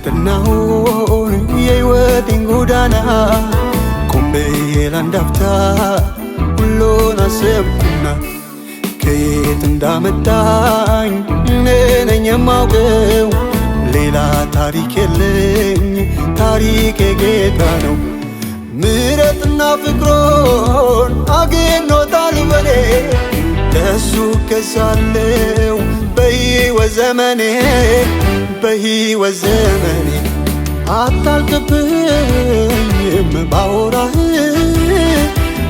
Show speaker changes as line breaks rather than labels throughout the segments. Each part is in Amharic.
ትላንትናውን የሕይወቴን ጎዳና ቆሜ ላንዳፍታ ሁሉን አሰብኩና ከየት እንዳመጣኝ እኔ ነኝ የማውቀው። ሌላ ታሪክ የለኝ፣ ታሪኬ ጌታ ነው። ምሕረትና ፍቅሩን አግኝቶታል በኔ፣ ለሱ እገዛለሁ በሕይወት ዘመኔ፣ በሕይወት ዘመኔ። አታልቅብኝም ባወራህ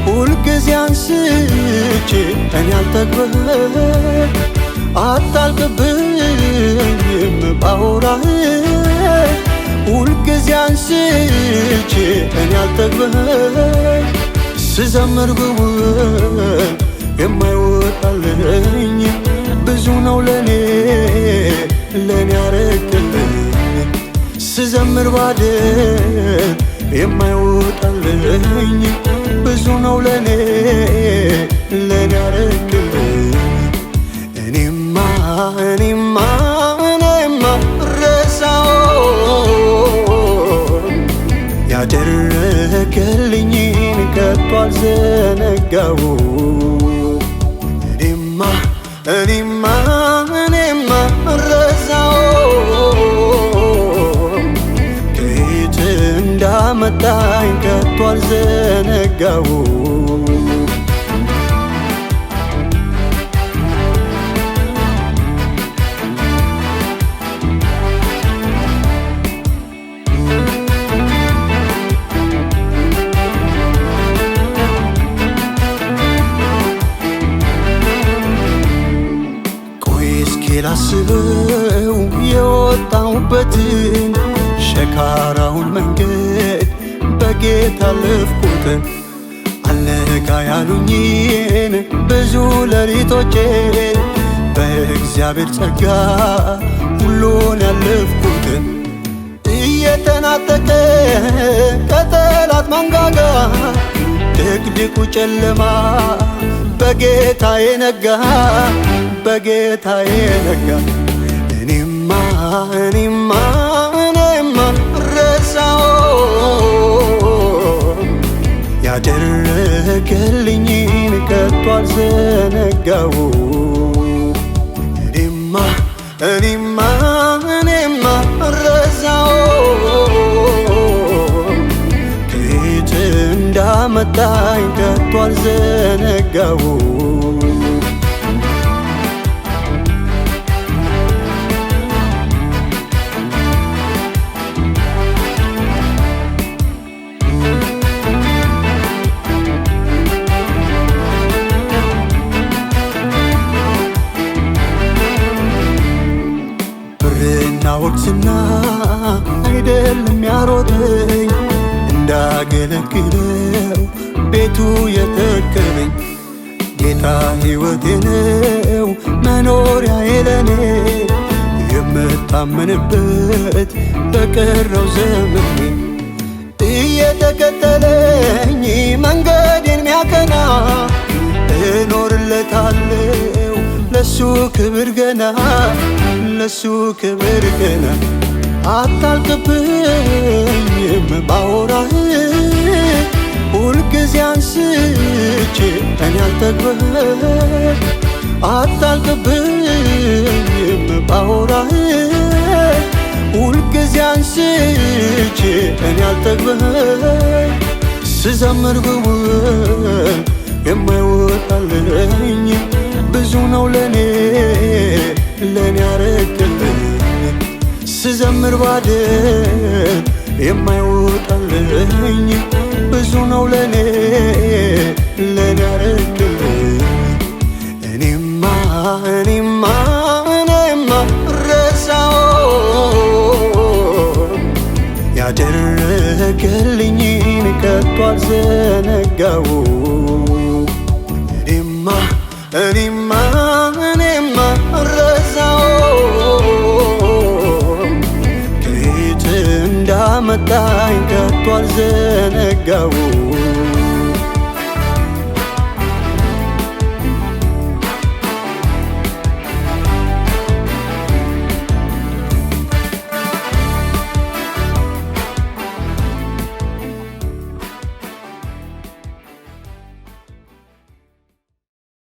ሁልጊዜ አንስቼ እኔ አልጠግብህ። አታልቅብኝም ባወራህ ሁልጊዜ አንስቼ እኔ አልጠግብህ። ስዘምር ብውል የማይወጣልኝ ብዙ ነው ለኔ ያረክልኝ። ስዘምር ባድር የማይወጣልኝ ብዙ ነው ለኔ ያረክልኝ። እኔማ ረሳውን ያደረገልኝን ከቶ አልዘነጋው። እኔማ ረሳውን ከየት እንዳመጣኝ ከቶ አልዘነጋው። ላስበው የወጣሁበትን ሸካራውን መንገድ በጌታ አለፍኩትን። አለቃ ያሉኝን ብዙ ሌሊቶቼን በእግዚአብሔር ጸጋ ሁሉን ያለፍኩትን። እየተናጠቀ ከጠላት መንጋጋ ድቅድቁ ጨለማ በጌታዬ ነጋ፣ በጌታዬ ነጋ። እኔማ ረሳውን ያደረገልኝን ከቶ አልዘነጋው። እኔማ ረሳውን ከየት እንዳመጣኝ ከቶ አልዘነጋው። ወቅትና አይደለም ያሮጠኝ እንዳገለግለው ቤቱ የተከለኝ። ጌታ ሕይወቴ ነው መኖሪያዬ ለኔ የምታመንበት በቀረው ዘመኔ። እየተከተለኝ መንገዴን ሚያቀና እኖርለታለሁ ለሱ ክብር ገና፣ ለሱ ክብር ገና። አታልቅብኝም ባወራህ ሁልጊዜ አንስቼ እኔ አልጠግብህ። አታልቅብኝም ባወራህ ሁልጊዜ አንስቼ እኔ አልጠግብህ። ስዘምር ብውል የማይወጣልኝ ብዙ ነው ለኔ ያረክልኝ። ስዘምር ባድር የማይወጣልኝ ብዙ ነው ለኔ ያረክልኝ። እኔማ ረሳውን ያደረገልኝን ከቶ አልዘነጋው። እኔማ ረሳውን ከየት እንዳመጣኝ ከቶ አልዘነጋው።